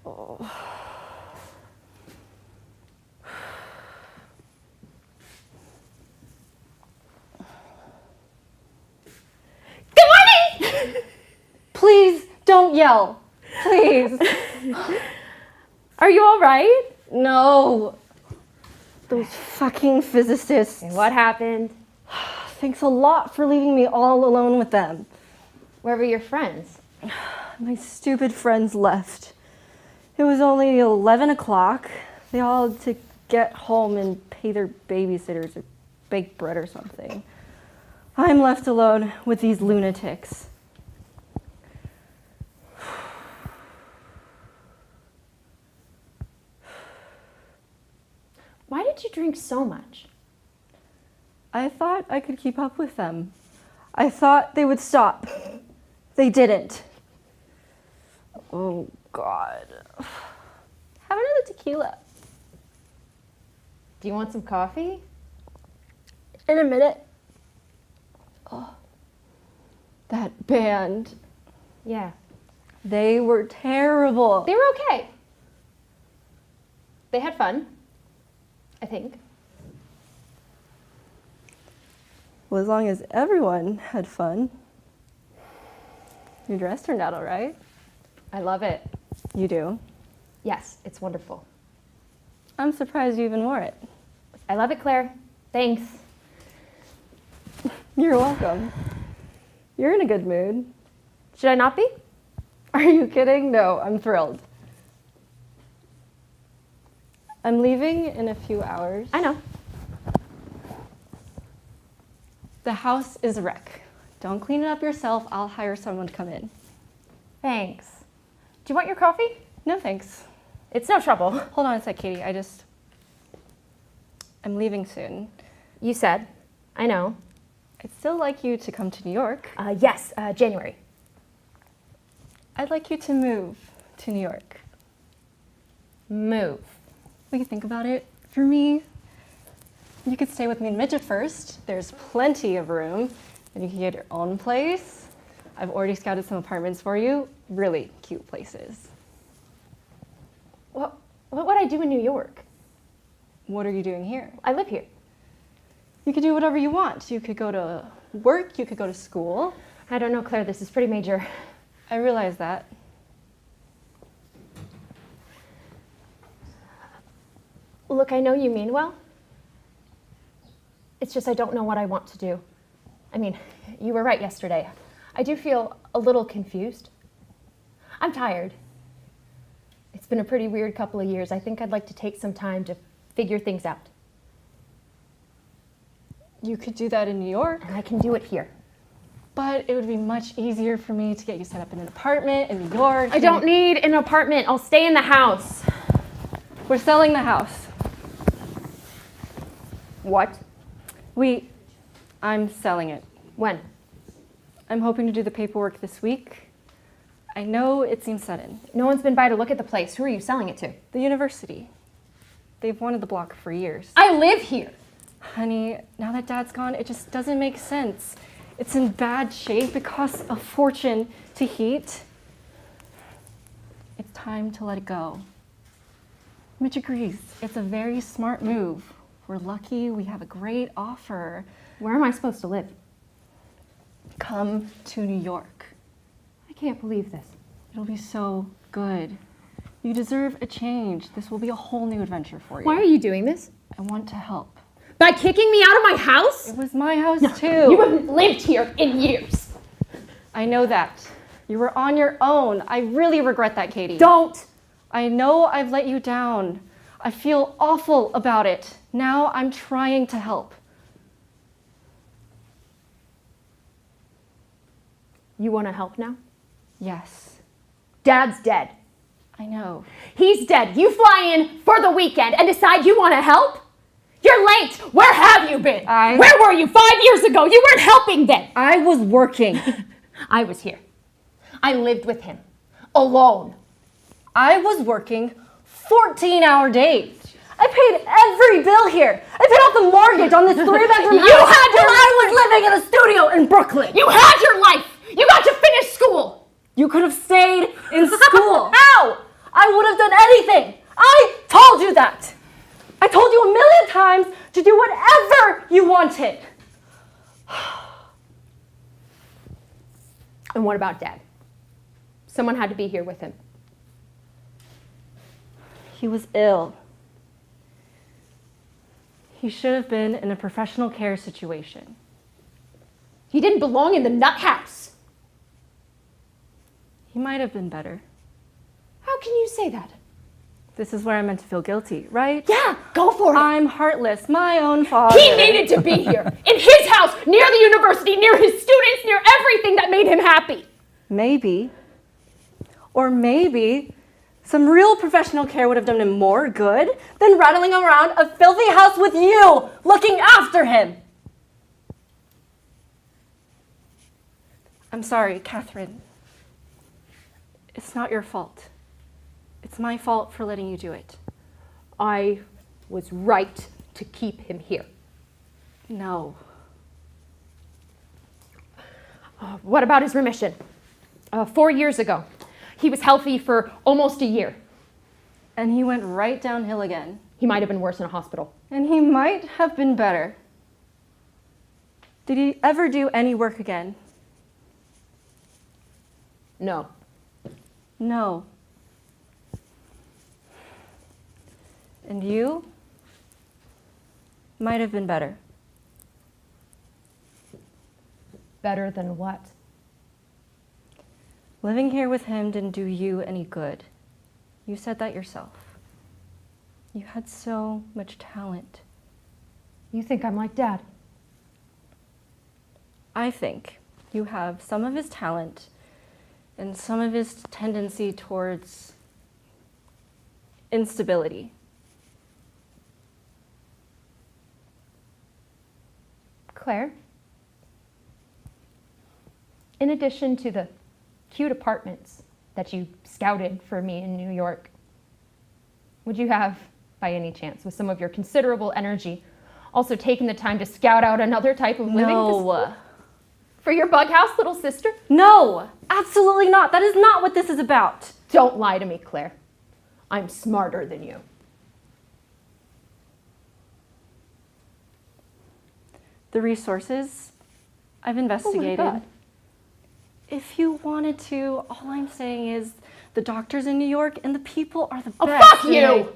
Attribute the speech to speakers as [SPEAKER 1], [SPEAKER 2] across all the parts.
[SPEAKER 1] Oh.
[SPEAKER 2] Good morning!
[SPEAKER 1] Please don't yell. Please.
[SPEAKER 2] Are you all right?
[SPEAKER 1] No. Those fucking physicists.
[SPEAKER 2] And what happened?
[SPEAKER 1] Thanks a lot for leaving me all alone with them.
[SPEAKER 2] Where were your friends?
[SPEAKER 1] My stupid friends left. It was only 11 o'clock. They all had to get home and pay their babysitters or bake bread or something. I'm left alone with these lunatics.
[SPEAKER 2] Why did you drink so much?
[SPEAKER 1] I thought I could keep up with them. I thought they would stop. They didn't. Oh, God.
[SPEAKER 2] Have another tequila. Do you want some coffee?
[SPEAKER 1] In a minute. Oh, that band.
[SPEAKER 2] Yeah.
[SPEAKER 1] They were terrible.
[SPEAKER 2] They were okay. They had fun, I think.
[SPEAKER 1] Well, as long as everyone had fun. Your dress turned out all right.
[SPEAKER 2] I love it.
[SPEAKER 1] You do?
[SPEAKER 2] Yes, it's wonderful.
[SPEAKER 1] I'm surprised you even wore it.
[SPEAKER 2] I love it, Claire. Thanks.
[SPEAKER 1] You're welcome. You're in a good mood.
[SPEAKER 2] Should I not be?
[SPEAKER 1] Are you kidding? No, I'm thrilled. I'm leaving in a few hours.
[SPEAKER 2] I know.
[SPEAKER 1] The house is a wreck. Don't clean it up yourself. I'll hire someone to come in.
[SPEAKER 2] Thanks. Do you want your coffee?
[SPEAKER 1] No, thanks.
[SPEAKER 2] It's no trouble.
[SPEAKER 1] Hold on a sec, Katie. I'm leaving soon.
[SPEAKER 2] You said. I know.
[SPEAKER 1] I'd still like you to come to New York.
[SPEAKER 2] Yes, January.
[SPEAKER 1] I'd like you to move to New York.
[SPEAKER 2] Move.
[SPEAKER 1] We could think about it. For me, you could stay with me in Midget first. There's plenty of room. And you can get your own place. I've already scouted some apartments for you. Really cute places.
[SPEAKER 2] What would I do in New York?
[SPEAKER 1] What are you doing here?
[SPEAKER 2] I live here.
[SPEAKER 1] You could do whatever you want. You could go to work. You could go to school.
[SPEAKER 2] I don't know, Claire. This is pretty major.
[SPEAKER 1] I realize that.
[SPEAKER 2] Look, I know you mean well. It's just I don't know what I want to do. I mean, you were right yesterday. I do feel a little confused. I'm tired. It's been a pretty weird couple of years. I think I'd like to take some time to figure things out.
[SPEAKER 1] You could do that in New York.
[SPEAKER 2] And I can do it here.
[SPEAKER 1] But it would be much easier for me to get you set up in an apartment in New York.
[SPEAKER 2] I don't need an apartment. I'll stay in the house.
[SPEAKER 1] We're selling the house.
[SPEAKER 2] What?
[SPEAKER 1] I'm selling it.
[SPEAKER 2] When?
[SPEAKER 1] I'm hoping to do the paperwork this week. I know it seems sudden.
[SPEAKER 2] No one's been by to look at the place. Who are you selling it to?
[SPEAKER 1] The university. They've wanted the block for years.
[SPEAKER 2] I live here.
[SPEAKER 1] Honey, now that Dad's gone, it just doesn't make sense. It's in bad shape. It costs a fortune to heat. It's time to let it go. Mitch agrees. It's a very smart move. We're lucky we have a great offer.
[SPEAKER 2] Where am I supposed to live?
[SPEAKER 1] Come to New York.
[SPEAKER 2] I can't believe this.
[SPEAKER 1] It'll be so good. You deserve a change. This will be a whole new adventure for you.
[SPEAKER 2] Why are you doing this?
[SPEAKER 1] I want to help.
[SPEAKER 2] By kicking me out of my house?
[SPEAKER 1] It was my house too.
[SPEAKER 2] You haven't lived here in years.
[SPEAKER 1] I know that. You were on your own. I really regret that, Katie.
[SPEAKER 2] Don't.
[SPEAKER 1] I know I've let you down. I feel awful about it. Now I'm trying to help.
[SPEAKER 2] You want to help now?
[SPEAKER 1] Yes.
[SPEAKER 2] Dad's dead.
[SPEAKER 1] I know.
[SPEAKER 2] He's dead. You fly in for the weekend and decide you want to help? You're late. Where have you been? Where were you 5 years ago? You weren't helping then.
[SPEAKER 1] I was working.
[SPEAKER 2] I was here. I lived with him. Alone.
[SPEAKER 1] I was working 14-hour days. I paid every bill here. I paid off the mortgage on this 3-bedroom house.
[SPEAKER 2] You had your
[SPEAKER 1] I was living in a studio in Brooklyn.
[SPEAKER 2] You had your life. You got to finish school.
[SPEAKER 1] You could have stayed in school.
[SPEAKER 2] How?
[SPEAKER 1] I would have wanted.
[SPEAKER 2] And what about Dad? Someone had to be here with him.
[SPEAKER 1] He was ill. He should have been in a professional care situation.
[SPEAKER 2] He didn't belong in the nut house.
[SPEAKER 1] He might have been better.
[SPEAKER 2] How can you say that?
[SPEAKER 1] This is where I'm meant to feel guilty, right?
[SPEAKER 2] Yeah, go for it.
[SPEAKER 1] I'm heartless, my own father.
[SPEAKER 2] He needed to be here, in his house, near the university, near his students, near everything that made him happy.
[SPEAKER 1] Maybe. Or maybe some real professional care would have done him more good than rattling around a filthy house with you, looking after him. I'm sorry, Catherine. It's not your fault. It's my fault for letting you do it.
[SPEAKER 2] I was right to keep him here.
[SPEAKER 1] No.
[SPEAKER 2] What about his remission? 4 years ago. He was healthy for almost a year.
[SPEAKER 1] And he went right downhill again.
[SPEAKER 2] He might have been worse in a hospital.
[SPEAKER 1] And he might have been better. Did he ever do any work again?
[SPEAKER 2] No.
[SPEAKER 1] No. And you might have been better.
[SPEAKER 2] Better than what?
[SPEAKER 1] Living here with him didn't do you any good. You said that yourself. You had so much talent.
[SPEAKER 2] You think I'm like Dad?
[SPEAKER 1] I think you have some of his talent and some of his tendency towards instability.
[SPEAKER 2] Claire, in addition to the cute apartments that you scouted for me in New York, would you have, by any chance, with some of your considerable energy, also taken the time to scout out another type of living?
[SPEAKER 1] No.
[SPEAKER 2] For your bug house, little sister?
[SPEAKER 1] No, absolutely not. That is not what this is about.
[SPEAKER 2] Don't lie to me, Claire. I'm smarter than you.
[SPEAKER 1] The resources I've investigated.
[SPEAKER 2] Oh my God.
[SPEAKER 1] If you wanted to, all I'm saying is the doctors in New York and the people are the
[SPEAKER 2] Oh,
[SPEAKER 1] best.
[SPEAKER 2] fuck you!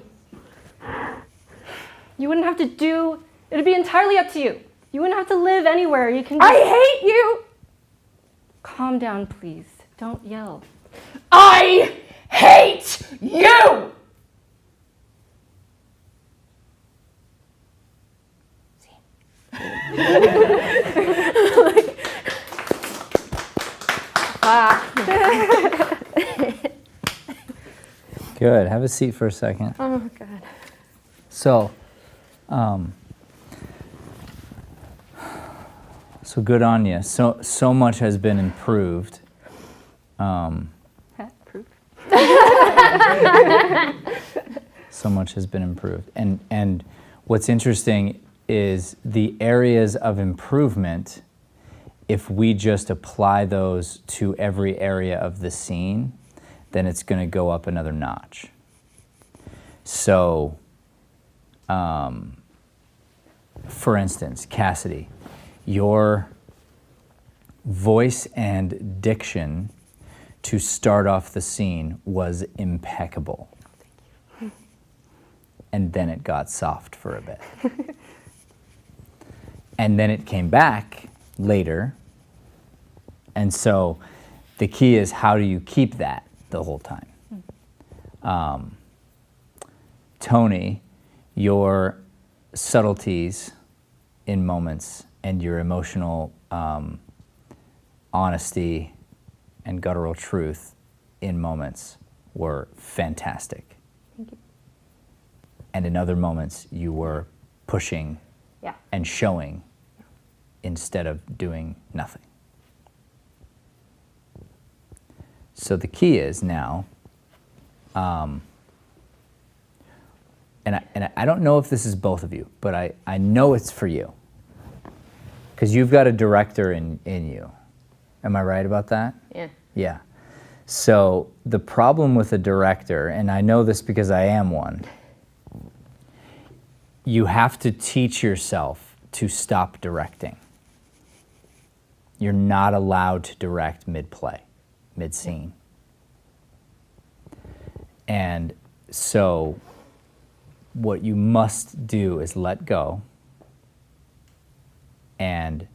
[SPEAKER 1] You wouldn't have to do, it'd be entirely up to you. You wouldn't have to live anywhere. You can
[SPEAKER 2] I hate you!
[SPEAKER 1] Calm down, please. Don't yell.
[SPEAKER 2] I hate you!
[SPEAKER 3] Good. Have a seat for a second.
[SPEAKER 2] Oh, God.
[SPEAKER 3] So good on you. So much has been improved.
[SPEAKER 1] Proof.
[SPEAKER 3] So much has been improved. And what's interesting is the areas of improvement, if we just apply those to every area of the scene, then it's going to go up another notch. So, for instance, Cassidy, your voice and diction to start off the scene was impeccable. And then it got soft for a bit. And then it came back later. And so the key is, how do you keep that the whole time? Toni, your subtleties in moments and your emotional honesty and guttural truth in moments were fantastic.
[SPEAKER 2] Thank you.
[SPEAKER 3] And in other moments, you were pushing
[SPEAKER 2] Yeah.
[SPEAKER 3] and showing instead of doing nothing. So the key is now, and I don't know if this is both of you, but I know it's for you. Because you've got a director in you. Am I right about that?
[SPEAKER 2] Yeah.
[SPEAKER 3] Yeah. So the problem with a director, and I know this because I am one, you have to teach yourself to stop directing. You're not allowed to direct mid-play, mid-scene. And so what you must do is let go and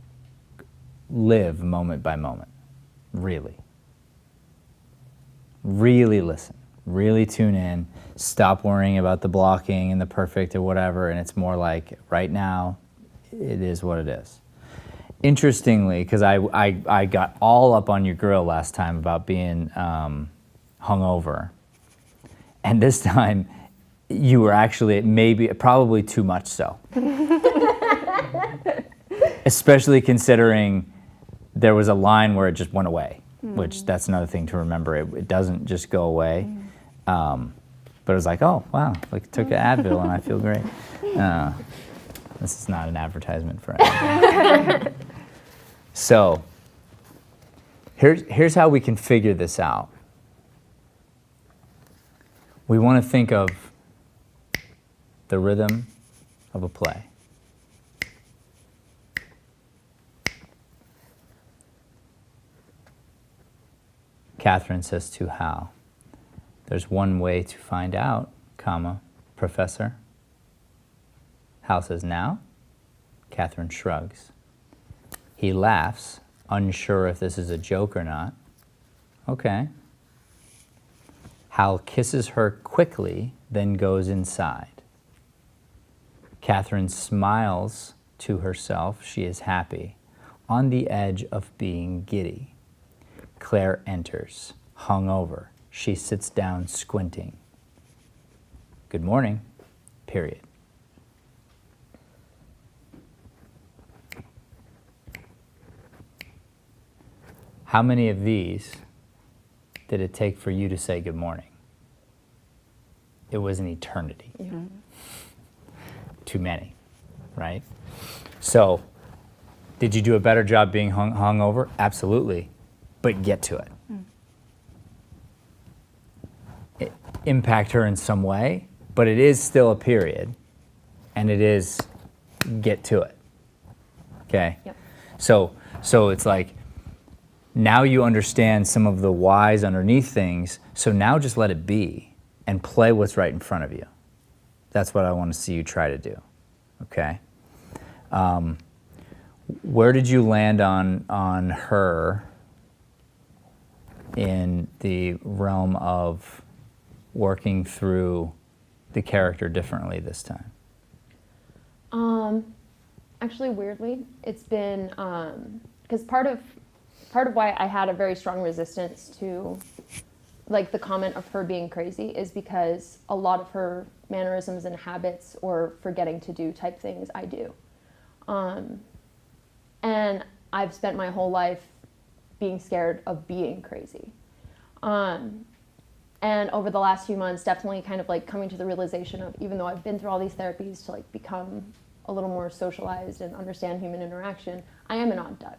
[SPEAKER 3] live moment by moment, really. Really listen, really tune in, stop worrying about the blocking and the perfect or whatever, and it's more like, right now, it is what it is. Interestingly, because I got all up on your grill last time about being hungover, and this time you were actually probably too much so. Especially considering there was a line where it just went away, which that's another thing to remember. It doesn't just go away. But it was like, oh, wow, like took an Advil and I feel great. This is not an advertisement for anything. So here's how we can figure this out. We want to think of the rhythm of a play. Catherine says to Hal, there's one way to find out, comma, Professor. Hal says, now? Catherine shrugs. He laughs, unsure if this is a joke or not. Okay. Hal kisses her quickly, then goes inside. Catherine smiles to herself. She is happy, on the edge of being giddy. Claire enters, hungover. She sits down, squinting. Good morning, period. How many of these did it take for you to say good morning? It was an eternity. Mm-hmm. Too many, right? So, did you do a better job being hungover? Absolutely. But get to it. It impact her in some way, but it is still a period, and it is get to it. Okay? Yep. So it's like, now you understand some of the whys underneath things, so now just let it be and play what's right in front of you. That's what I want to see you try to do. Okay? Where did you land on her in the realm of working through the character differently this time?
[SPEAKER 2] Actually, weirdly, it's been because part of why I had a very strong resistance to like the comment of her being crazy is because a lot of her mannerisms and habits or forgetting to do type things I do. And I've spent my whole life being scared of being crazy. And over the last few months, definitely kind of like coming to the realization of, even though I've been through all these therapies to like become a little more socialized and understand human interaction, I am an odd duck.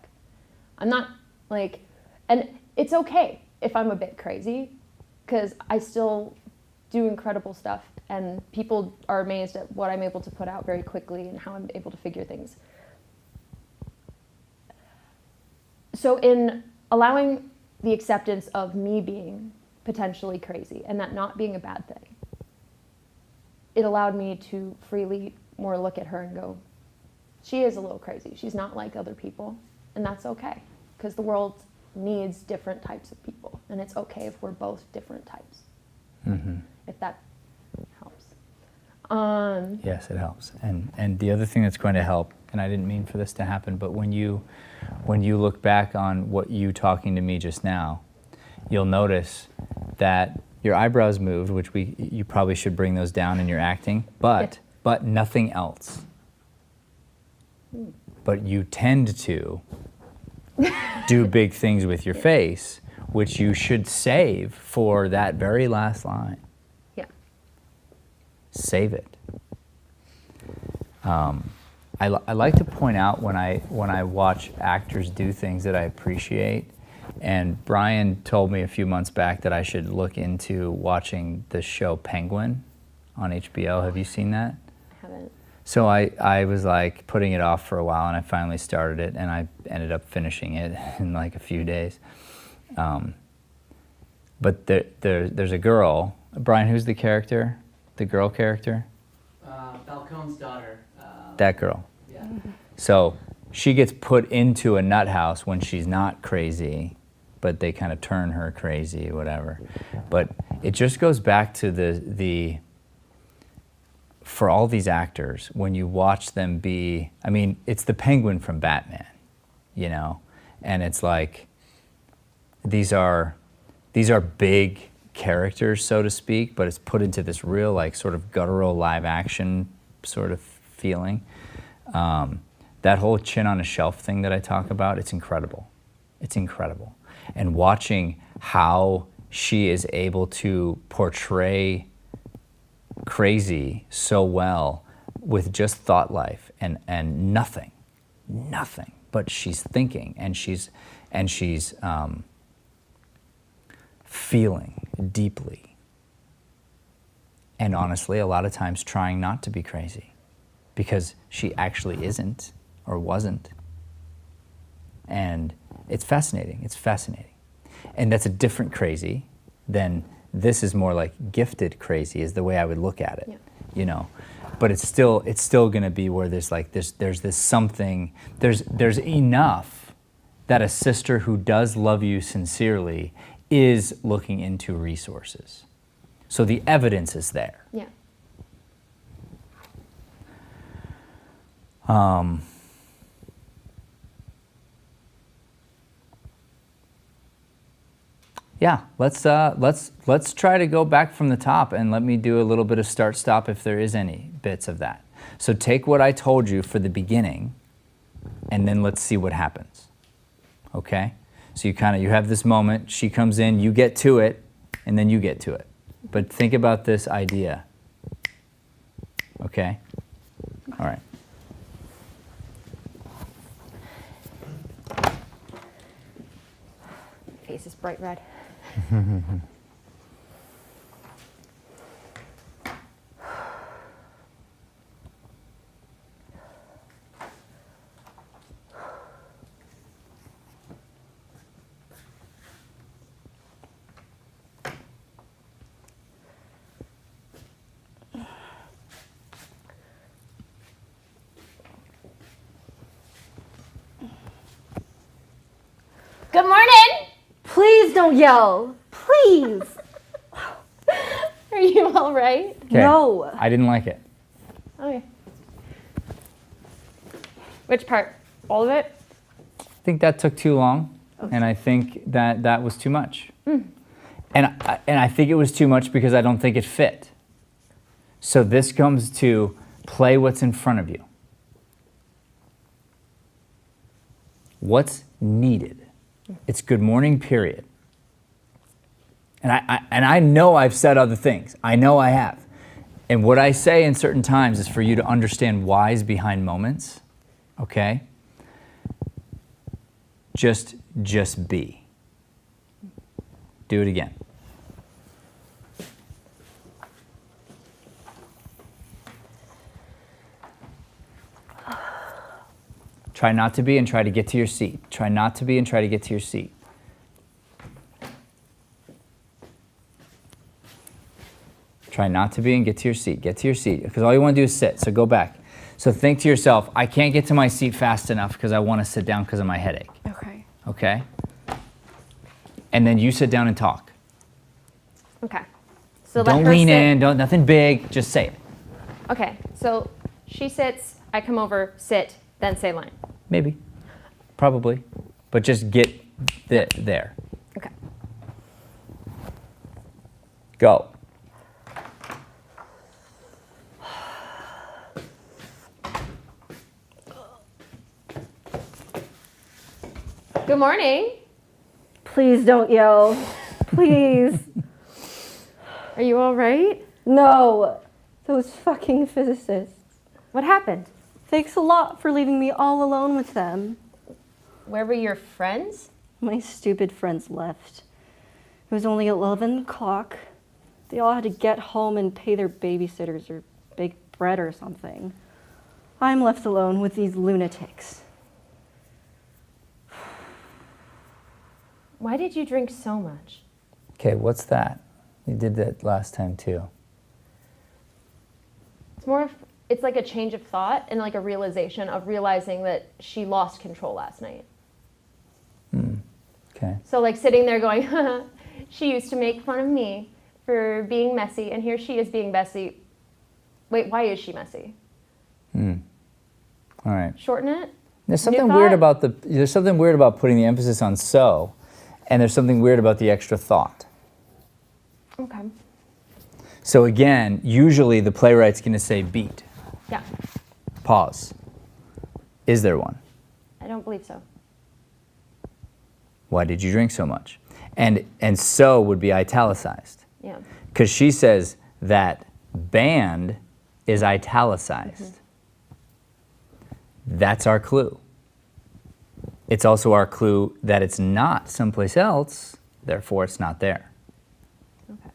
[SPEAKER 2] I'm not like, and it's okay if I'm a bit crazy, because I still do incredible stuff and people are amazed at what I'm able to put out very quickly and how I'm able to figure things. So in allowing the acceptance of me being potentially crazy and that not being a bad thing, it allowed me to freely more look at her and go, she is a little crazy. She's not like other people, and that's okay, because the world needs different types of people, and it's okay if we're both different types. Mm-hmm. If that helps.
[SPEAKER 3] Yes, it helps. And the other thing that's going to help, and I didn't mean for this to happen, but when you look back on what you talking to me just now, you'll notice that your eyebrows moved, which you probably should bring those down in your acting, but nothing else. But you tend to do big things with your face, which you should save for that very last line.
[SPEAKER 2] Yeah.
[SPEAKER 3] Save it. I like to point out when I watch actors do things that I appreciate, and Brian told me a few months back that I should look into watching the show Penguin on HBO. Have you seen that?
[SPEAKER 2] I haven't.
[SPEAKER 3] So I was like putting it off for a while, and I finally started it, and I ended up finishing it in like a few days. But there's a girl. Brian, who's the character? The girl character?
[SPEAKER 4] Falcone's daughter.
[SPEAKER 3] That girl.
[SPEAKER 4] Yeah.
[SPEAKER 3] So she gets put into a nut house when she's not crazy, but they kind of turn her crazy, whatever. But it just goes back to the for all these actors, when you watch them be, I mean, it's the Penguin from Batman, you know? And it's like, these are big characters, so to speak, but it's put into this real, like, sort of guttural live action sort of feeling. That whole chin on a shelf thing that I talk about, it's incredible. It's incredible. And watching how she is able to portray crazy so well with just thought life and nothing, but she's thinking and she's feeling deeply. And honestly, a lot of times trying not to be crazy because she actually isn't or wasn't. And it's fascinating. It's fascinating. And that's a different crazy than this is more like gifted crazy is the way I would look at it, yeah. You know. But it's still going to be where there's like there's this something, there's enough that a sister who does love you sincerely is looking into resources. So the evidence is there.
[SPEAKER 2] Yeah.
[SPEAKER 3] Yeah, let's try to go back from the top and let me do a little bit of start-stop if there is any bits of that. So take what I told you for the beginning, and then let's see what happens. Okay? So you have this moment, she comes in, you get to it, and then you get to it. But think about this idea. Okay? All right.
[SPEAKER 2] Face is bright red. Good morning!
[SPEAKER 1] Please don't yell. Please.
[SPEAKER 2] Are you all right?
[SPEAKER 3] Okay.
[SPEAKER 1] No.
[SPEAKER 3] I didn't like it.
[SPEAKER 2] Okay. Which part? All of it?
[SPEAKER 3] I think that took too long, and I think that was too much. And I think it was too much because I don't think it fit. So this comes to play what's in front of you. What's needed? It's good morning, period. And I know I've said other things. I know I have. And what I say in certain times is for you to understand whys behind moments, okay? Just be. Do it again. Try not to be and try to get to your seat. Try not to be and try to get to your seat. Try not to be and get to your seat. Get to your seat, because all you want to do is sit, so go back. So think to yourself, I can't get to my seat fast enough because I want to sit down because of my headache.
[SPEAKER 1] Okay.
[SPEAKER 3] Okay? And then you sit down and talk.
[SPEAKER 2] Okay. So
[SPEAKER 3] Don't lean in, nothing big, just say it.
[SPEAKER 2] Okay, so she sits, I come over, sit, then say line.
[SPEAKER 3] Maybe. Probably. But just get there.
[SPEAKER 2] Okay.
[SPEAKER 3] Go.
[SPEAKER 2] Good morning.
[SPEAKER 1] Please don't yell. Please.
[SPEAKER 2] Are you all right?
[SPEAKER 1] No. Those fucking physicists.
[SPEAKER 2] What happened?
[SPEAKER 1] Thanks a lot for leaving me all alone with them.
[SPEAKER 2] Where were your friends?
[SPEAKER 1] My stupid friends left. It was only 11 o'clock. They all had to get home and pay their babysitters or bake bread or something. I'm left alone with these lunatics.
[SPEAKER 2] Why did you drink so much?
[SPEAKER 3] Okay, what's that? You did that last time too.
[SPEAKER 2] It's more of, it's like a change of thought and like a realization of realizing that she lost control last night.
[SPEAKER 3] Okay.
[SPEAKER 2] So like sitting there going, she used to make fun of me for being messy, and here she is being messy. Wait, why is she messy?
[SPEAKER 3] All right.
[SPEAKER 2] Shorten it.
[SPEAKER 3] There's something weird about there's something weird about putting the emphasis on so, and there's something weird about the extra thought.
[SPEAKER 2] Okay.
[SPEAKER 3] So again, usually the playwright's going to say beat.
[SPEAKER 2] Yeah.
[SPEAKER 3] Pause. Is there one?
[SPEAKER 2] I don't believe so.
[SPEAKER 3] Why did you drink so much? And so would be italicized.
[SPEAKER 2] Yeah.
[SPEAKER 3] Because she says that band is italicized. That's our clue. It's also our clue that it's not someplace else, therefore it's not there.
[SPEAKER 2] Okay.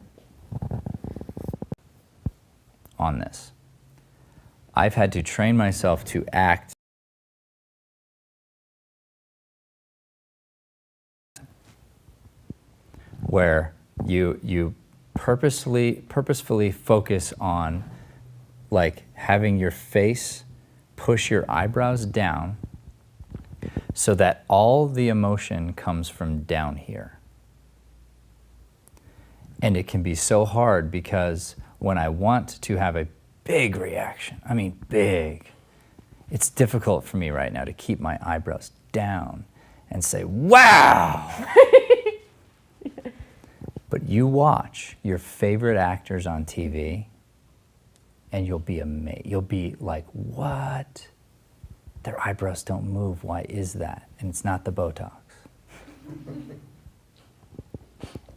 [SPEAKER 3] On this. I've had to train myself to act where you purposefully focus on like having your face push your eyebrows down so that all the emotion comes from down here. And it can be so hard because when I want to have a big reaction, I mean big, it's difficult for me right now to keep my eyebrows down and say, wow! But you watch your favorite actors on TV and you'll be amazed. You'll be like, what? Their eyebrows don't move. Why is that? And it's not the Botox.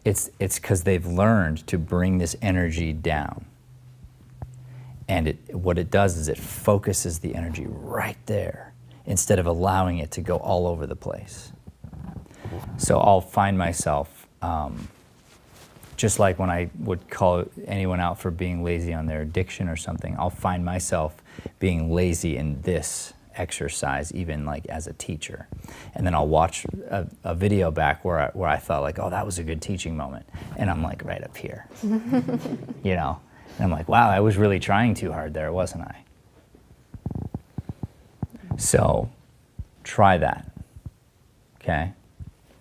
[SPEAKER 3] It's because they've learned to bring this energy down. And what it does is it focuses the energy right there instead of allowing it to go all over the place. So I'll find myself, just like when I would call anyone out for being lazy on their addiction or something, I'll find myself being lazy in this exercise, even like as a teacher. And then I'll watch a video back where I thought like, oh, that was a good teaching moment. And I'm like right up here, you know? And I'm like, wow, I was really trying too hard there, wasn't I? So try that, okay,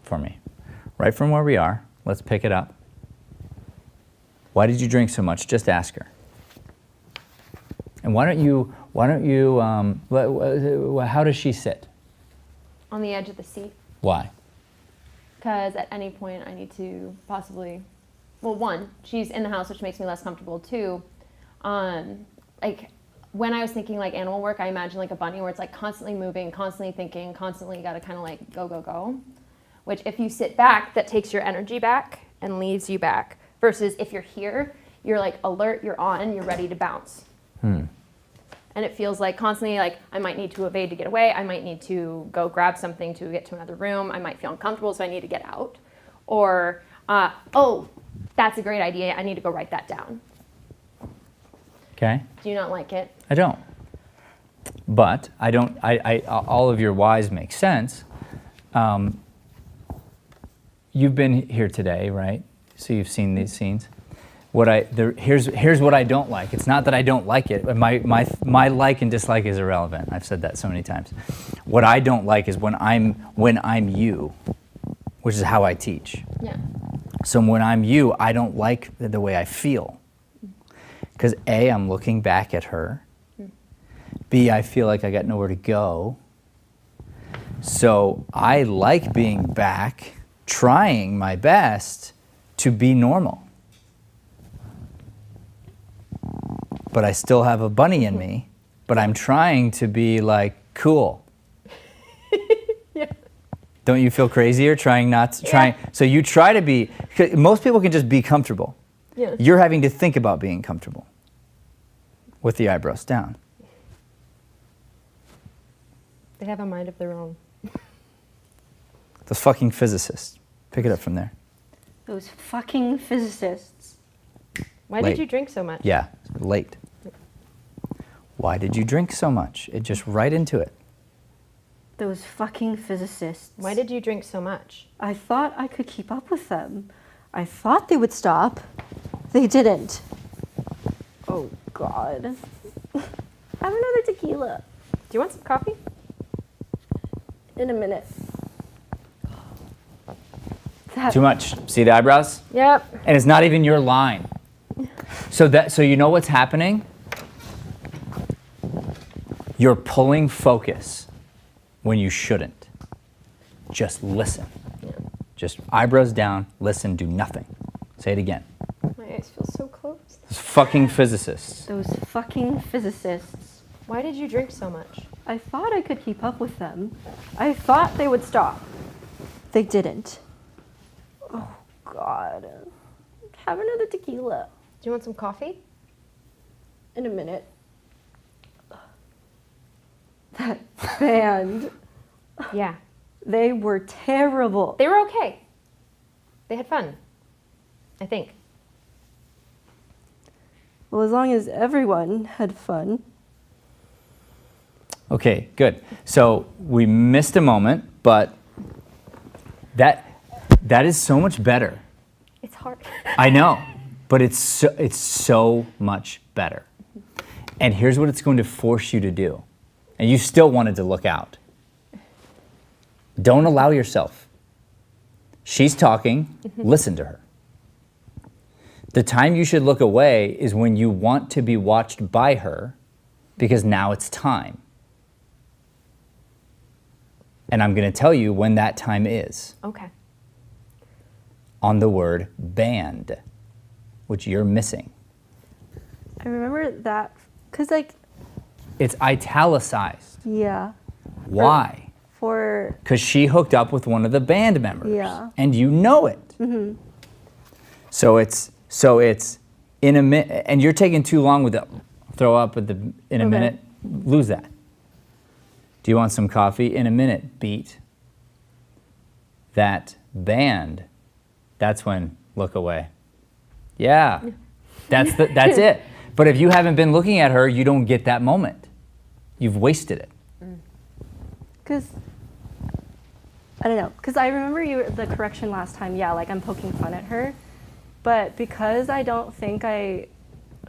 [SPEAKER 3] for me. Right from where we are, let's pick it up. Why did you drink so much? Just ask her. And why don't you, how does she sit?
[SPEAKER 2] On the edge of the seat.
[SPEAKER 3] Why?
[SPEAKER 2] Because at any point I need to possibly, well, one, she's in the house, which makes me less comfortable. Two, like when I was thinking like animal work, I imagine like a bunny where it's like constantly moving, constantly thinking, constantly got to kind of like go, go, go. Which if you sit back, that takes your energy back and leaves you back. Versus if you're here, you're like alert, you're on, you're ready to bounce. And it feels like constantly like I might need to evade to get away. I might need to go grab something to get to another room. I might feel uncomfortable, so I need to get out. Or, oh, that's a great idea. I need to go write that down.
[SPEAKER 3] Okay.
[SPEAKER 2] Do you not like it?
[SPEAKER 3] I don't. But all of your whys make sense. You've been here today, right? So you've seen these scenes. Here's what I don't like. It's not that I don't like it. My like and dislike is irrelevant. I've said that so many times. What I don't like is when I'm you, which is how I teach.
[SPEAKER 2] Yeah.
[SPEAKER 3] So when I'm you, I don't like the way I feel. Because A, I'm looking back at her. B, I feel like I got nowhere to go. So I like being back, trying my best to be normal. But I still have a bunny in me, but I'm trying to be like cool.
[SPEAKER 2] Yeah.
[SPEAKER 3] Don't you feel crazier trying not to, trying? So you try to be, most people can just be comfortable.
[SPEAKER 2] Yeah.
[SPEAKER 3] You're having to think about being comfortable with the eyebrows down.
[SPEAKER 2] They have a mind of their own.
[SPEAKER 3] Those fucking physicists. Pick it up from there.
[SPEAKER 1] Those fucking physicists.
[SPEAKER 2] Why
[SPEAKER 3] Late.
[SPEAKER 2] did you drink so much?
[SPEAKER 3] Yeah, late. Why did you drink so much? It just right into it.
[SPEAKER 1] Those fucking physicists.
[SPEAKER 2] Why did you drink so much?
[SPEAKER 1] I thought I could keep up with them. I thought they would stop. They didn't. Oh, God. Have another tequila.
[SPEAKER 2] Do you want some coffee?
[SPEAKER 1] In a minute. That,
[SPEAKER 3] Too much. See the eyebrows?
[SPEAKER 2] Yep.
[SPEAKER 3] And it's not even your line. So you know what's happening? You're pulling focus when you shouldn't. Just listen. Just eyebrows down, listen, do nothing. Say it again.
[SPEAKER 2] My eyes feel so closed.
[SPEAKER 3] Those fucking physicists.
[SPEAKER 1] Those fucking physicists.
[SPEAKER 2] Why did you drink so much?
[SPEAKER 1] I thought I could keep up with them. I thought they would stop. They didn't. Oh, God. Have another tequila.
[SPEAKER 2] Do you want some coffee?
[SPEAKER 1] In a minute. That band.
[SPEAKER 2] Yeah.
[SPEAKER 1] They were terrible.
[SPEAKER 2] They were okay. They had fun. I think.
[SPEAKER 1] Well, as long as everyone had fun.
[SPEAKER 3] Okay, good. So we missed a moment, but that is so much better.
[SPEAKER 2] It's hard.
[SPEAKER 3] I know, but it's so much better. And here's what it's going to force you to do. And you still wanted to look out. Don't allow yourself. She's talking, listen to her. The time you should look away is when you want to be watched by her, because now it's time. And I'm going to tell you when that time is.
[SPEAKER 2] Okay.
[SPEAKER 3] On the word band, which you're missing.
[SPEAKER 1] I remember that, because, like,
[SPEAKER 3] It's italicized.
[SPEAKER 1] yeah.
[SPEAKER 3] Why?
[SPEAKER 1] For,
[SPEAKER 3] Because she hooked up with one of the band members.
[SPEAKER 1] Yeah.
[SPEAKER 3] And you know it. Mm-hmm. So it's in a minute, and you're taking too long with the throw up in a
[SPEAKER 1] Okay.
[SPEAKER 3] minute. Lose that. Do you want some coffee? In a minute, beat. That band, that's when look away. Yeah. That's it. But if you haven't been looking at her, you don't get that moment. You've wasted it.
[SPEAKER 1] because, I don't know, because I remember the correction last time, yeah, like I'm poking fun at her, but because I don't think I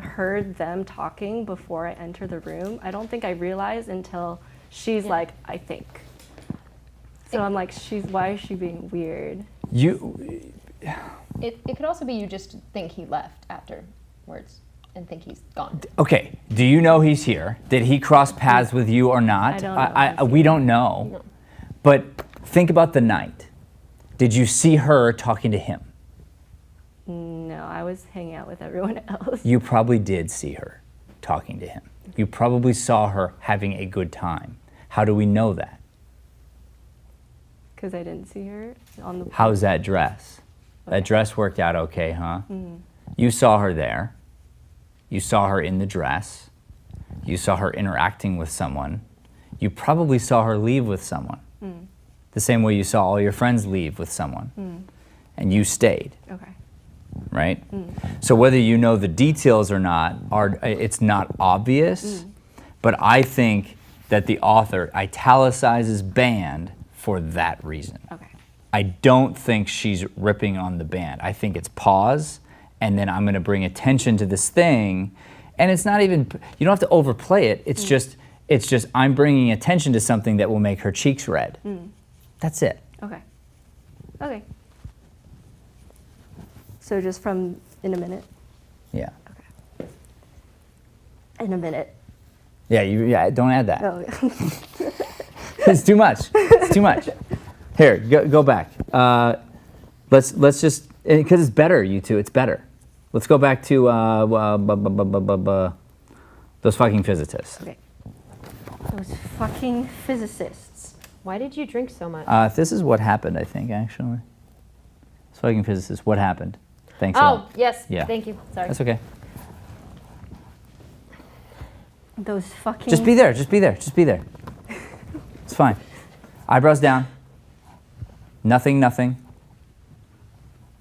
[SPEAKER 1] heard them talking before I entered the room, I don't think I realized until she's like, I think. So I'm like, why is she being weird?
[SPEAKER 2] It could also be you just think he left afterwards and think he's gone.
[SPEAKER 3] Okay, do you know he's here? Did he cross paths with you or not?
[SPEAKER 1] I don't know.
[SPEAKER 3] We don't know.
[SPEAKER 2] No.
[SPEAKER 3] But think about the night. Did you see her talking to him?
[SPEAKER 1] No, I was hanging out with everyone else.
[SPEAKER 3] You probably did see her talking to him. You probably saw her having a good time. How do we know that?
[SPEAKER 1] Because I didn't see her on the.
[SPEAKER 3] How's that dress?
[SPEAKER 1] Okay.
[SPEAKER 3] That dress worked out okay, huh? You saw her there. You saw her in the dress. You saw her interacting with someone. You probably saw her leave with someone. The same way you saw all your friends leave with someone. And you stayed,
[SPEAKER 1] Okay.
[SPEAKER 3] right? So whether you know the details or not, it's not obvious, but I think that the author italicizes band for that reason.
[SPEAKER 1] Okay.
[SPEAKER 3] I don't think she's ripping on the band. I think it's pause, and then I'm going to bring attention to this thing, and it's not even, you don't have to overplay it. It's just I'm bringing attention to something that will make her cheeks red. That's it.
[SPEAKER 1] Okay. Okay. So just from in a minute.
[SPEAKER 3] Yeah.
[SPEAKER 1] Okay. In a minute.
[SPEAKER 3] Yeah. Don't add that.
[SPEAKER 1] Oh.
[SPEAKER 3] It's too much. It's too much. Here, go back. Let's just, because it's better, you two. It's better. Let's go back to those fucking physicists.
[SPEAKER 1] Okay. Those fucking physicists.
[SPEAKER 2] Why did you drink so much?
[SPEAKER 3] This is what happened, I think, actually. Those fucking physicists. What happened? Thanks a lot.
[SPEAKER 2] Oh, yes.
[SPEAKER 3] Yeah.
[SPEAKER 2] Thank you. Sorry.
[SPEAKER 3] That's okay.
[SPEAKER 1] Those fucking.
[SPEAKER 3] Just be there. Just be there. Just be there. It's fine. Eyebrows down. Nothing.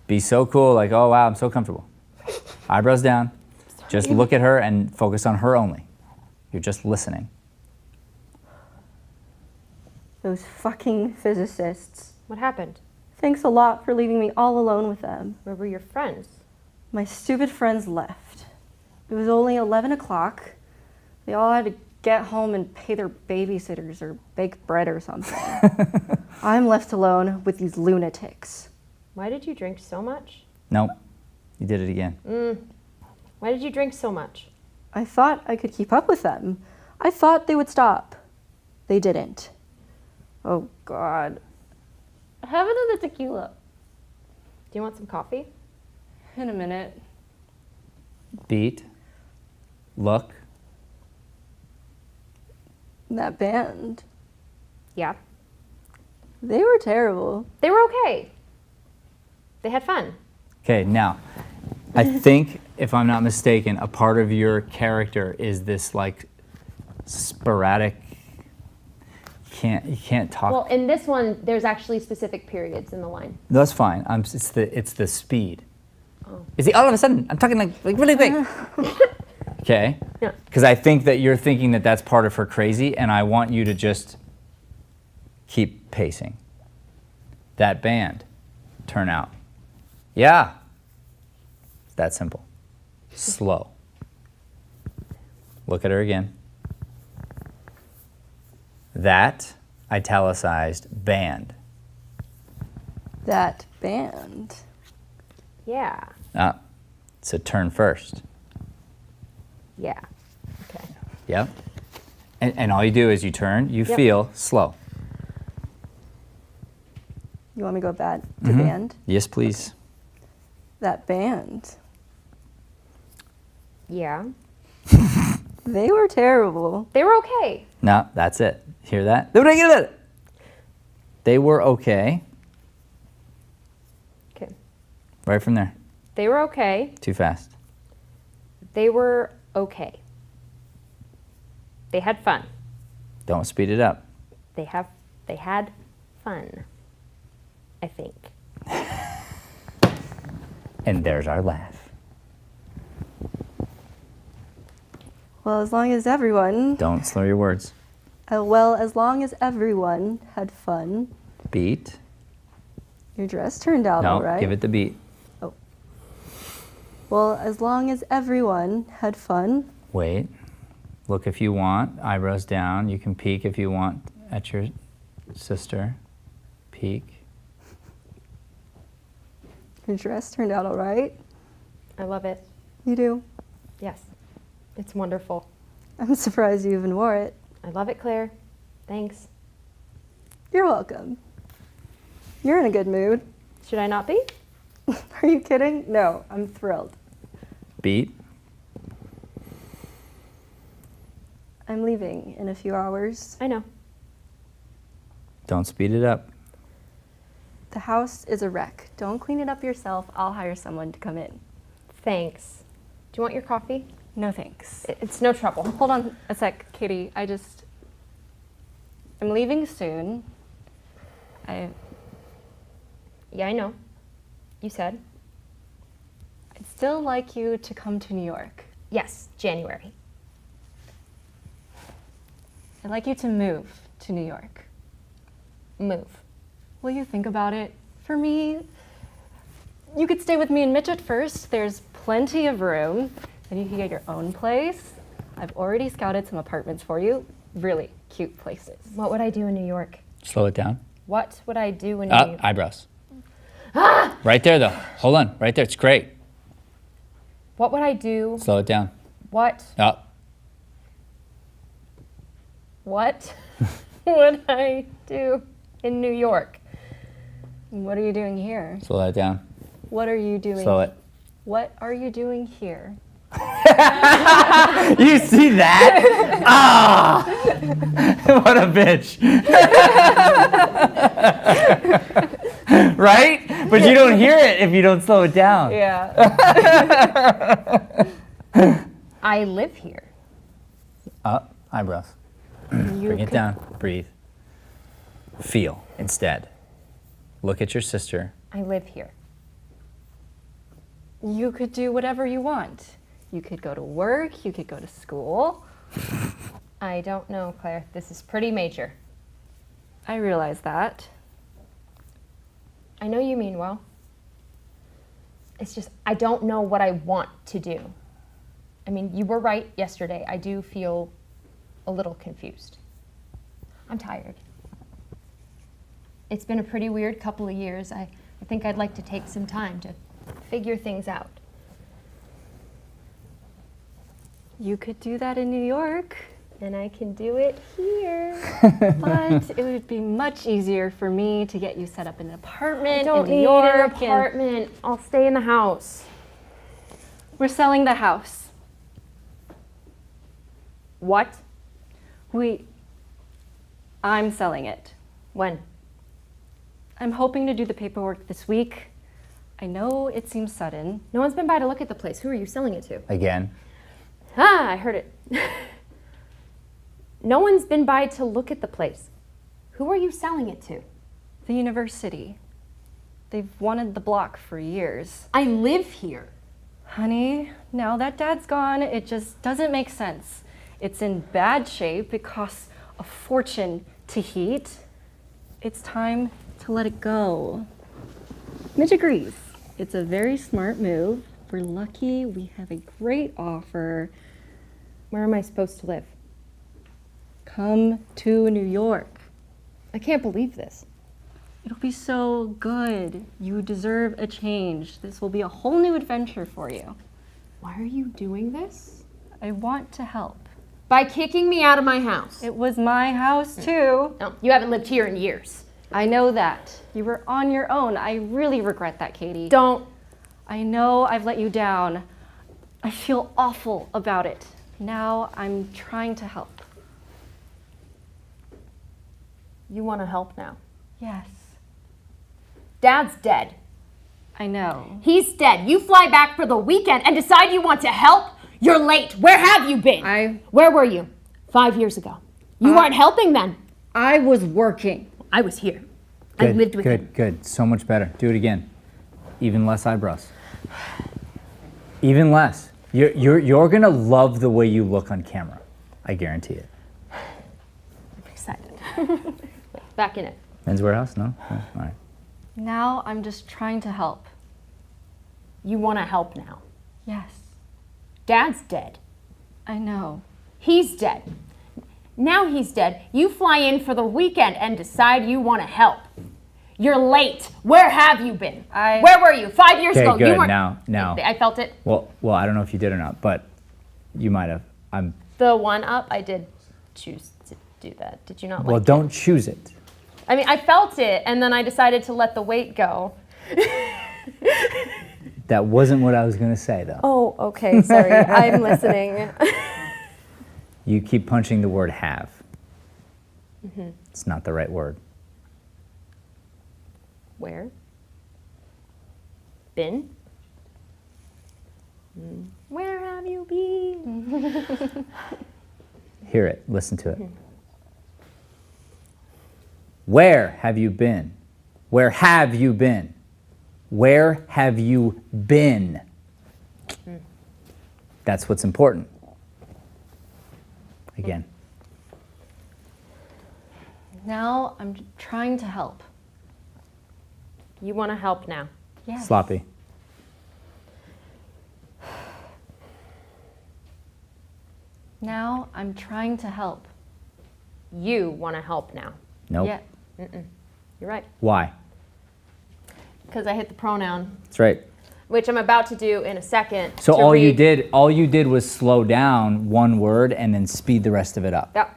[SPEAKER 3] Be so cool, like, oh wow, I'm so comfortable. Eyebrows down. Just look at her and focus on her only. You're just listening.
[SPEAKER 1] Those fucking physicists.
[SPEAKER 2] What happened?
[SPEAKER 1] Thanks a lot for leaving me all alone with them.
[SPEAKER 2] Where were your friends?
[SPEAKER 1] My stupid friends left. It was only 11 o'clock. They all had to get home and pay their babysitters or bake bread or something. I'm left alone with these lunatics.
[SPEAKER 2] Why did you drink so much?
[SPEAKER 3] Nope. You did it again.
[SPEAKER 2] Why did you drink so much?
[SPEAKER 1] I thought I could keep up with them. I thought they would stop. They didn't. Oh, God. Have another tequila.
[SPEAKER 2] Do you want some coffee?
[SPEAKER 1] In a minute.
[SPEAKER 3] Beat. Look.
[SPEAKER 1] That band.
[SPEAKER 2] Yeah.
[SPEAKER 1] They were terrible.
[SPEAKER 2] They were okay. They had fun.
[SPEAKER 3] Okay, now, I think, if I'm not mistaken, a part of your character is this like sporadic, you can't talk.
[SPEAKER 2] Well, in this one, there's actually specific periods in the line.
[SPEAKER 3] That's fine. It's the speed. Oh. It's the all of a sudden, I'm talking like really big. Okay?
[SPEAKER 2] Yeah.
[SPEAKER 3] Because I think that you're thinking that that's part of her crazy, and I want you to just keep pacing. That band, turn out. Yeah. It's that simple. Slow. Look at her again. That italicized band.
[SPEAKER 1] That band.
[SPEAKER 2] Yeah.
[SPEAKER 3] So turn first.
[SPEAKER 2] Yeah. Okay.
[SPEAKER 3] Yep. And all you do is you turn, you
[SPEAKER 2] Yep.
[SPEAKER 3] feel slow.
[SPEAKER 1] You want me to go back to band?
[SPEAKER 3] Yes, please.
[SPEAKER 1] That band.
[SPEAKER 2] Yeah.
[SPEAKER 1] They were terrible.
[SPEAKER 2] They were okay.
[SPEAKER 3] No, that's it. Hear that? They were okay.
[SPEAKER 2] Okay.
[SPEAKER 3] Right from there.
[SPEAKER 2] They were okay.
[SPEAKER 3] Too fast.
[SPEAKER 2] They were okay. They had fun.
[SPEAKER 3] Don't speed it up.
[SPEAKER 2] They had fun. I think.
[SPEAKER 3] And there's our laugh.
[SPEAKER 1] Well, as long as everyone,
[SPEAKER 3] Don't slur your words.
[SPEAKER 1] as long as everyone had fun.
[SPEAKER 3] Beat.
[SPEAKER 1] Your dress turned out
[SPEAKER 3] No,
[SPEAKER 1] all right.
[SPEAKER 3] give it the beat.
[SPEAKER 1] Well, as long as everyone had fun.
[SPEAKER 3] Wait. Look if you want. Eyebrows down. You can peek if you want at your sister. Peek.
[SPEAKER 1] Your dress turned out all right.
[SPEAKER 2] I love it.
[SPEAKER 1] You do.
[SPEAKER 2] Yes. It's wonderful.
[SPEAKER 1] I'm surprised you even wore it.
[SPEAKER 2] I love it, Claire. Thanks.
[SPEAKER 1] You're welcome. You're in a good mood.
[SPEAKER 2] Should I not be?
[SPEAKER 1] Are you kidding? No, I'm thrilled.
[SPEAKER 3] Beat.
[SPEAKER 1] I'm leaving in a few hours.
[SPEAKER 2] I know.
[SPEAKER 3] Don't speed it up.
[SPEAKER 1] The house is a wreck. Don't clean it up yourself. I'll hire someone to come in.
[SPEAKER 2] Thanks. Do you want your coffee?
[SPEAKER 1] No thanks.
[SPEAKER 2] It's no trouble.
[SPEAKER 1] Hold on a sec, Katie. I'm leaving soon.
[SPEAKER 2] Yeah, I know. You said.
[SPEAKER 1] I'd still like you to come to New York.
[SPEAKER 2] Yes, January.
[SPEAKER 1] I'd like you to move to New York.
[SPEAKER 2] Move.
[SPEAKER 1] Will you think about it? For me, you could stay with me and Mitch at first. There's plenty of room. Then you can get your own place. I've already scouted some apartments for you. Really cute places.
[SPEAKER 2] What would I do in New York?
[SPEAKER 3] Slow it down.
[SPEAKER 2] What would I do in New York?
[SPEAKER 3] Eyebrows. Right there, though. Hold on. Right there. It's great.
[SPEAKER 2] What would I do?
[SPEAKER 3] Slow it down.
[SPEAKER 2] What?
[SPEAKER 3] Up.
[SPEAKER 2] What would I do in New York?
[SPEAKER 1] What are you doing here?
[SPEAKER 3] Slow that down.
[SPEAKER 1] What are you doing?
[SPEAKER 3] Slow it.
[SPEAKER 1] What are you doing here?
[SPEAKER 3] You see that? Ah! What a bitch. Right? But you don't hear it if you don't slow it down.
[SPEAKER 1] Yeah.
[SPEAKER 2] I live here.
[SPEAKER 3] Up. Eyebrows. Bring it down. Breathe. Feel instead. Look at your sister.
[SPEAKER 2] I live here.
[SPEAKER 1] You could do whatever you want. You could go to work, you could go to school,
[SPEAKER 2] I don't know, Claire. This is pretty major.
[SPEAKER 1] I realize that.
[SPEAKER 2] I know you mean well. It's just, I don't know what I want to do. I mean, you were right yesterday. I do feel a little confused. I'm tired. It's been a pretty weird couple of years. I think I'd like to take some time to figure things out.
[SPEAKER 1] You could do that in New York,
[SPEAKER 2] And I can do it here.
[SPEAKER 1] but it would be much easier for me to get you set up in an apartment
[SPEAKER 2] I don't
[SPEAKER 1] in New
[SPEAKER 2] need
[SPEAKER 1] York.
[SPEAKER 2] an
[SPEAKER 1] and-
[SPEAKER 2] apartment. I'll stay in the house.
[SPEAKER 1] We're selling the house.
[SPEAKER 2] What?
[SPEAKER 1] I'm selling it.
[SPEAKER 2] When?
[SPEAKER 1] I'm hoping to do the paperwork this week. I know it seems sudden.
[SPEAKER 2] No one's been by to look at the place. Who are you selling it to?
[SPEAKER 3] Again.
[SPEAKER 2] Ah, I heard it. No one's been by to look at the place. Who are you selling it to?
[SPEAKER 1] The university. They've wanted the block for years.
[SPEAKER 2] I live here.
[SPEAKER 1] Honey, now that Dad's gone, it just doesn't make sense. It's in bad shape. It costs a fortune to heat. It's time to let it go. Mitch agrees. It's a very smart move. We're lucky. We have a great offer.
[SPEAKER 2] Where am I supposed to live?
[SPEAKER 1] Come to New York.
[SPEAKER 2] I can't believe this.
[SPEAKER 1] It'll be so good. You deserve a change. This will be a whole new adventure for you.
[SPEAKER 2] Why are you doing this?
[SPEAKER 1] I want to help.
[SPEAKER 2] By kicking me out of my house.
[SPEAKER 1] It was my house too.
[SPEAKER 2] No, you haven't lived here in years.
[SPEAKER 1] I know that. You were on your own. I really regret that, Katie.
[SPEAKER 2] Don't.
[SPEAKER 1] I know I've let you down. I feel awful about it. Now I'm trying to help.
[SPEAKER 2] You want to help now?
[SPEAKER 1] Yes,
[SPEAKER 2] Dad's dead.
[SPEAKER 1] I know.
[SPEAKER 2] He's dead. You fly back for the weekend and decide you want to help? You're late. Where have you been? Where were you? 5 years ago. You weren't helping then.
[SPEAKER 1] I was working.
[SPEAKER 2] I was here.
[SPEAKER 3] Good,
[SPEAKER 2] I lived with him.
[SPEAKER 3] good. So much better. Do it again. Even less eyebrows. Even less. You're gonna love the way you look on camera. I guarantee it.
[SPEAKER 2] I'm excited. Back in it.
[SPEAKER 3] Men's Warehouse? No? Oh, all right.
[SPEAKER 1] Now I'm just trying to help.
[SPEAKER 2] You want to help now.
[SPEAKER 1] Yes,
[SPEAKER 2] Dad's dead.
[SPEAKER 1] I know.
[SPEAKER 2] He's dead. Now he's dead. You fly in for the weekend and decide you want to help. You're late. Where have you been? Where were you? 5 years ago.
[SPEAKER 3] Okay, good.
[SPEAKER 2] You weren't.
[SPEAKER 3] Now.
[SPEAKER 2] I felt it.
[SPEAKER 3] Well, I don't know if you did or not, but you might have.
[SPEAKER 2] The one up, I did choose to do that. Did you not
[SPEAKER 3] Well,
[SPEAKER 2] like
[SPEAKER 3] don't choose it.
[SPEAKER 2] I mean, I felt it, and then I decided to let the weight go.
[SPEAKER 3] That wasn't what I was gonna say, though.
[SPEAKER 2] Oh, okay. Sorry. I'm listening.
[SPEAKER 3] You keep punching the word have. It's not the right word.
[SPEAKER 2] Where? Been? Where have you been?
[SPEAKER 3] Hear it. Listen to it. Where have you been? Where have you been? Where have you been? That's what's important. Again.
[SPEAKER 1] Now I'm trying to help.
[SPEAKER 2] You want to help now.
[SPEAKER 1] Yes.
[SPEAKER 3] Sloppy.
[SPEAKER 1] Now I'm trying to help.
[SPEAKER 2] You want to help now.
[SPEAKER 3] Nope.
[SPEAKER 1] Yeah.
[SPEAKER 2] You're right.
[SPEAKER 3] Why?
[SPEAKER 2] Because I hit the pronoun,
[SPEAKER 3] That's right.
[SPEAKER 2] which I'm about to do in a second.
[SPEAKER 3] So
[SPEAKER 2] to
[SPEAKER 3] all you
[SPEAKER 2] read.
[SPEAKER 3] did was slow down one word and then speed the rest of it up.
[SPEAKER 2] Yep.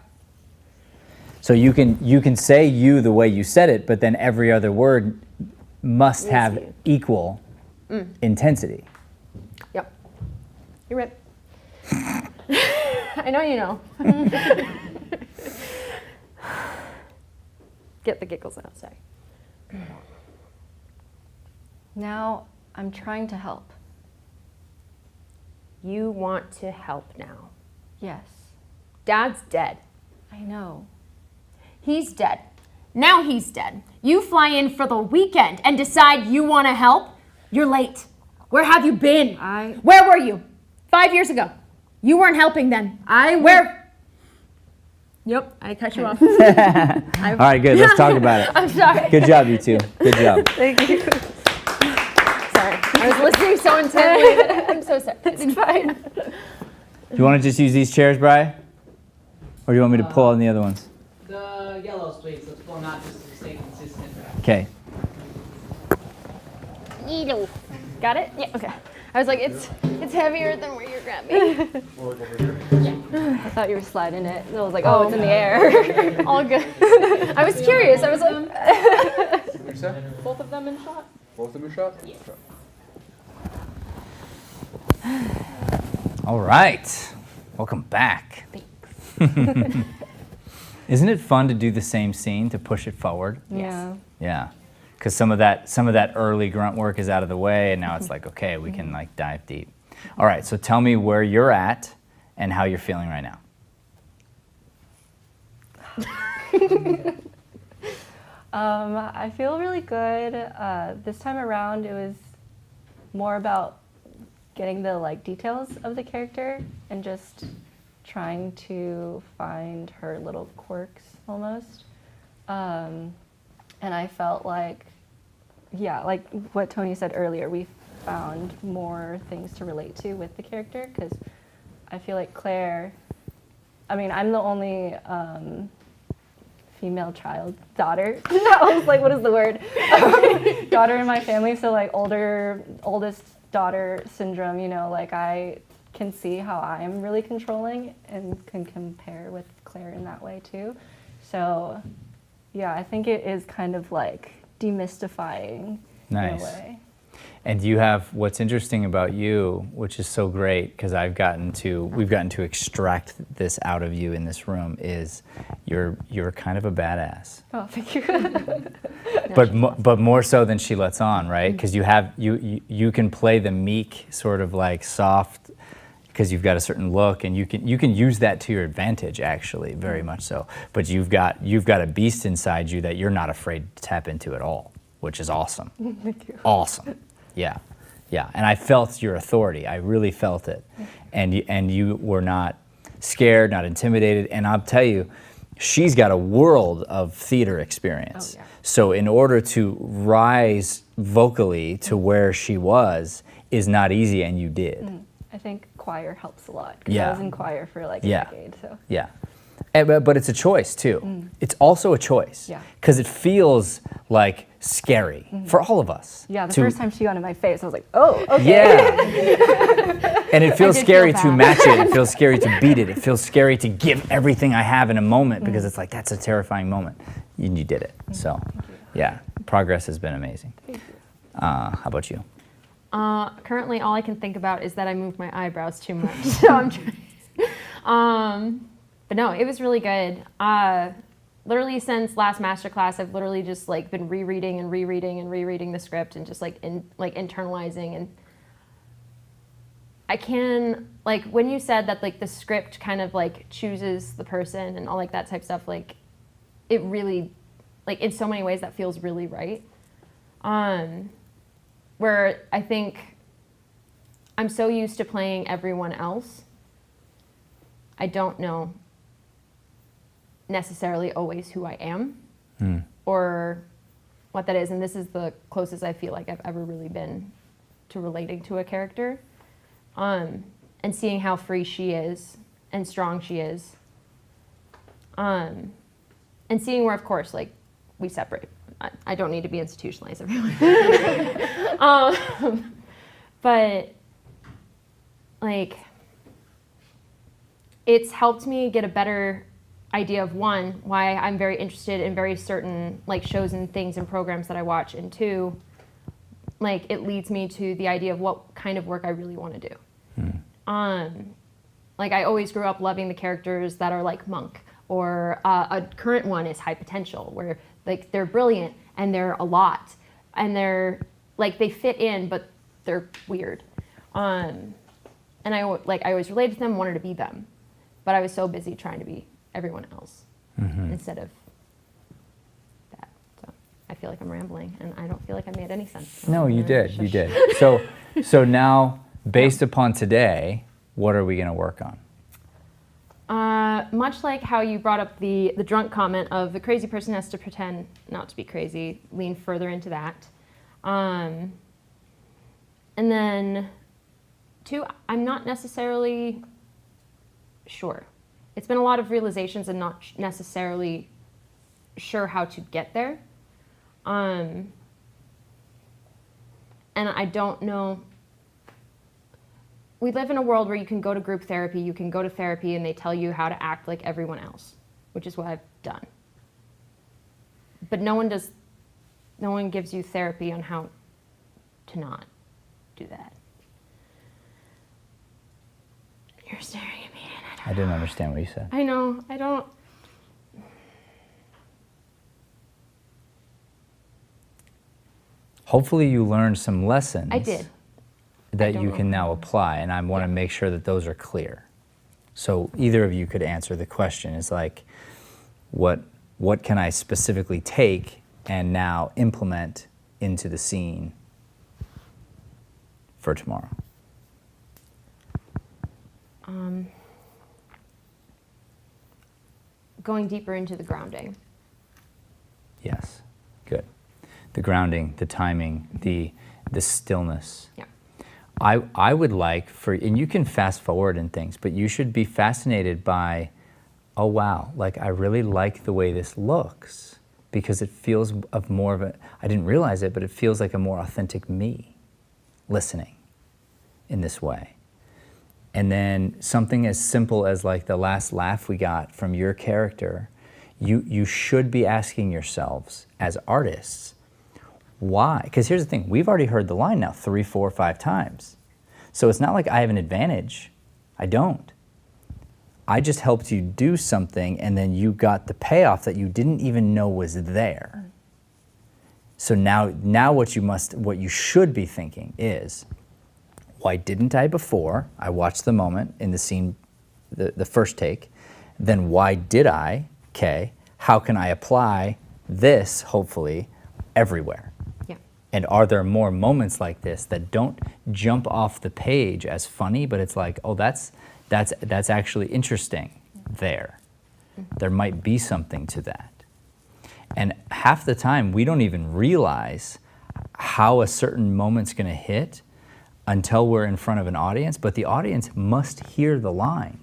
[SPEAKER 3] So you can say you the way you said it, but then every other word must have
[SPEAKER 2] you.
[SPEAKER 3] equal intensity.
[SPEAKER 2] Yep. You're right. I know you know. Get the giggles out, sorry.
[SPEAKER 1] Now I'm trying to help.
[SPEAKER 2] You want to help now.
[SPEAKER 1] Yes,
[SPEAKER 2] Dad's dead.
[SPEAKER 1] I know.
[SPEAKER 2] He's dead. Now he's dead. You fly in for the weekend and decide you want to help? You're late. Where have you been? Where were you? 5 years ago. You weren't helping then. Where? Yep, I cut you off.
[SPEAKER 3] All right, good. Let's talk about it.
[SPEAKER 2] I'm sorry.
[SPEAKER 3] Good job, you two. Good job.
[SPEAKER 1] Thank you.
[SPEAKER 2] Sorry. I was listening so intently that I'm so sorry.
[SPEAKER 1] It's fine.
[SPEAKER 3] Do you want to just use these chairs, Bri? Or do you want me to pull on the other ones?
[SPEAKER 4] The yellows, please. Let's pull them out just to stay consistent.
[SPEAKER 3] Okay.
[SPEAKER 2] Needle. Got it? Yeah, okay. I was like, it's heavier than where you're grabbing.
[SPEAKER 1] I thought you were sliding it. And I was like, oh, it's in the air.
[SPEAKER 2] All good. I was curious. I was like,
[SPEAKER 5] Both of them in shot? Both of them in shot? Yeah.
[SPEAKER 3] All right. Welcome back. Isn't it fun to do the same scene, to push it forward?
[SPEAKER 1] Yeah.
[SPEAKER 3] Yeah. Because some of that early grunt work is out of the way, and now it's like, okay, we can like dive deep. All right, so tell me where you're at and how you're feeling right now.
[SPEAKER 1] I feel really good. This time around, it was more about getting the like details of the character and just trying to find her little quirks almost. And I felt like, yeah, like what Toni said earlier, we found more things to relate to with the character, because I feel like Claire, I mean, I'm the only female child, daughter. I was like, what is the word? Daughter in my family, so like oldest daughter syndrome, you know, like I can see how I'm really controlling and can compare with Claire in that way too. So yeah, I think it is kind of like demystifying in a way.
[SPEAKER 3] And you have, what's interesting about you, which is so great, because we've gotten to extract this out of you in this room, is you're kind of a badass.
[SPEAKER 1] Oh, thank you.
[SPEAKER 3] But more so than she lets on, right? Because you can play the meek, sort of like soft, because you've got a certain look, and you can use that to your advantage, actually, very much so. But you've got a beast inside you that you're not afraid to tap into at all, which is awesome.
[SPEAKER 1] Thank you.
[SPEAKER 3] Awesome. Yeah. And I felt your authority. I really felt it. And you were not scared, not intimidated. And I'll tell you, she's got a world of theater experience.
[SPEAKER 1] Oh, yeah.
[SPEAKER 3] So in order to rise vocally to where she was is not easy, and you did.
[SPEAKER 1] I think choir helps a lot, because
[SPEAKER 3] Yeah.
[SPEAKER 1] I was in choir for like a
[SPEAKER 3] Yeah.
[SPEAKER 1] decade. So
[SPEAKER 3] Yeah. But it's a choice too. It's also a choice.
[SPEAKER 1] Yeah.
[SPEAKER 3] Because it feels like scary for all of us.
[SPEAKER 1] yeah, the first time she got in my face, I was like, oh, okay.
[SPEAKER 3] Yeah. And it feels
[SPEAKER 1] did
[SPEAKER 3] scary
[SPEAKER 1] feel
[SPEAKER 3] to
[SPEAKER 1] bad.
[SPEAKER 3] match it. It feels scary to beat it. It feels scary to give everything I have in a moment, because it's like, that's a terrifying moment. And you did it. So, yeah, progress has been amazing.
[SPEAKER 1] Thank you.
[SPEAKER 3] How about you?
[SPEAKER 2] currently all I can think about is that I moved my eyebrows too much. So I'm trying. But no, it was really good. Literally since last masterclass, I've literally just like been rereading the script and just like internalizing. And I can, like, when you said that like the script kind of like chooses the person and all like that type stuff, like it really, like in so many ways that feels really right. Where I think I'm so used to playing everyone else, I don't know necessarily always who I am or what that is. And this is the closest I feel like I've ever really been to relating to a character. And seeing how free she is and strong she is. And seeing where, of course, like, we separate. I don't need to be institutionalized, everyone. But, like, it's helped me get a better idea of, one, why I'm very interested in very certain, like, shows and things and programs that I watch, and two, like, it leads me to the idea of what kind of work I really want to do. Like, I always grew up loving the characters that are like Monk, or a current one is High Potential, where like they're brilliant and they're a lot and they're like they fit in, but they're weird. And I always related to them, wanted to be them, but I was so busy trying to be everyone else instead of that. So I feel like I'm rambling, and I don't feel like I made any sense.
[SPEAKER 3] No, you did. You did. So now, based upon today, what are we going to work on?
[SPEAKER 2] Much like how you brought up the drunk comment of the crazy person has to pretend not to be crazy, lean further into that. And then 2, I'm not necessarily sure. It's been a lot of realizations and not necessarily sure how to get there. And I don't know. We live in a world where you can go to group therapy, you can go to therapy, and they tell you how to act like everyone else, which is what I've done. But no one gives you therapy on how to not do that. You're staring at me, and
[SPEAKER 3] I didn't understand what you said.
[SPEAKER 2] I know, I don't.
[SPEAKER 3] Hopefully you learned some lessons.
[SPEAKER 2] I did.
[SPEAKER 3] That you can now apply, and I want to make sure that those are clear. So either of you could answer the question. It's like, what can I specifically take and now implement into the scene for tomorrow?
[SPEAKER 2] Going deeper into the grounding.
[SPEAKER 3] Yes, good. The grounding, the timing, the stillness.
[SPEAKER 2] Yeah.
[SPEAKER 3] I would like for, and you can fast forward and things, but you should be fascinated by, oh wow, like I really like the way this looks because it feels of more of a, I didn't realize it, but it feels like a more authentic me listening in this way. And then something as simple as like the last laugh we got from your character, you should be asking yourselves as artists, why? Because here's the thing, we've already heard the line now 3, 4, 5 times. So it's not like I have an advantage. I don't. I just helped you do something and then you got the payoff that you didn't even know was there. So now what you should be thinking is, why didn't I before? I watched the moment in the scene, the first take. Then why did I? Okay. How can I apply this, hopefully, everywhere? And are there more moments like this that don't jump off the page as funny, but it's like, oh, that's actually interesting there. There might be something to that. And half the time, we don't even realize how a certain moment's gonna hit until we're in front of an audience, but the audience must hear the line.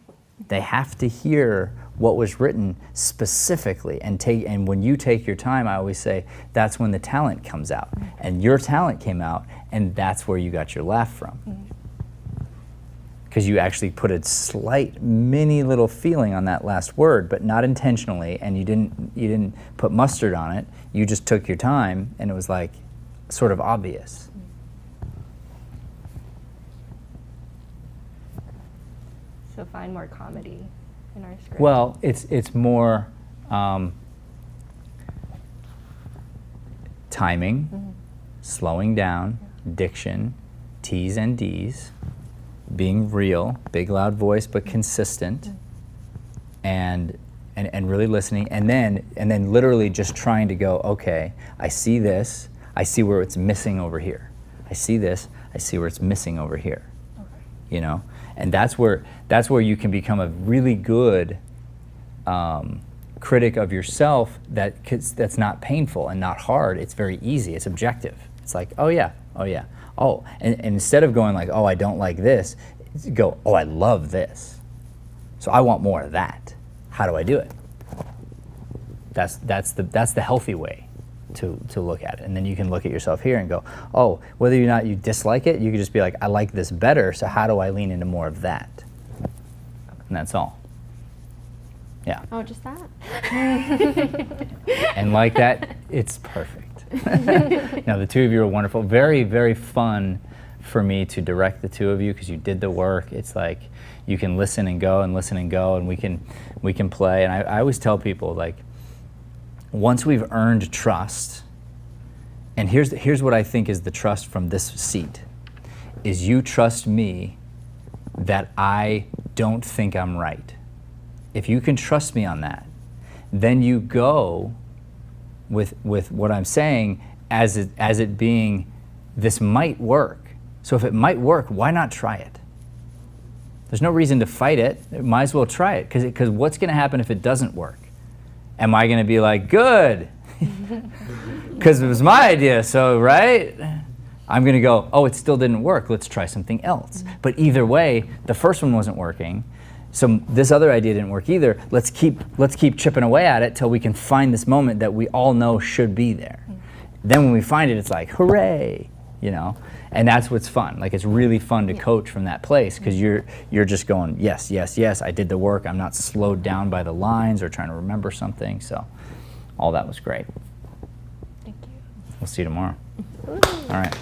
[SPEAKER 3] They have to hear what was written specifically, and when you take your time, I always say, that's when the talent comes out. And your talent came out, and that's where you got your laugh from. Because you actually put a slight mini little feeling on that last word, but not intentionally, and you didn't put mustard on it. You just took your time, and it was like sort of obvious.
[SPEAKER 1] So find more comedy in our script.
[SPEAKER 3] Well, it's more timing, slowing down, diction, T's and D's, being real, big loud voice but consistent, and really listening, and then literally just trying to go, okay, I see this, I see where it's missing over here. I see this, I see where it's missing over here. Okay. You know? And that's where you can become a really good critic of yourself that's not painful and not hard. It's very easy. It's objective. It's like, oh yeah, oh yeah. Oh, and instead of going like, oh, I don't like this, go, oh, I love this. So I want more of that. How do I do it? That's the healthy way to look at it. And then you can look at yourself here and go, oh, whether or not you dislike it, you could just be like, I like this better, so how do I lean into more of that? And that's all. Yeah.
[SPEAKER 2] Oh, just that?
[SPEAKER 3] And like that, it's perfect. Now, the two of you are wonderful. Very, very fun for me to direct the two of you because you did the work. It's like you can listen and go, and we can play. And I always tell people, like, once we've earned trust, and here's what I think is the trust from this seat, is you trust me that I don't think I'm right. If you can trust me on that, then you go with what I'm saying as it being, this might work. So if it might work, why not try it? There's no reason to fight it. Might as well try it, because what's going to happen if it doesn't work? Am I going to be like, good, because it was my idea, so, right? I'm going to go, oh, it still didn't work. Let's try something else. But either way, the first one wasn't working. So this other idea didn't work either. Let's keep chipping away at it till we can find this moment that we all know should be there. Then when we find it, it's like, hooray, you know? And that's what's fun. Like, it's really fun to coach from that place, because you're just going, yes, yes, yes, I did the work. I'm not slowed down by the lines or trying to remember something. So all that was great.
[SPEAKER 2] Thank you.
[SPEAKER 3] We'll see you tomorrow. All right.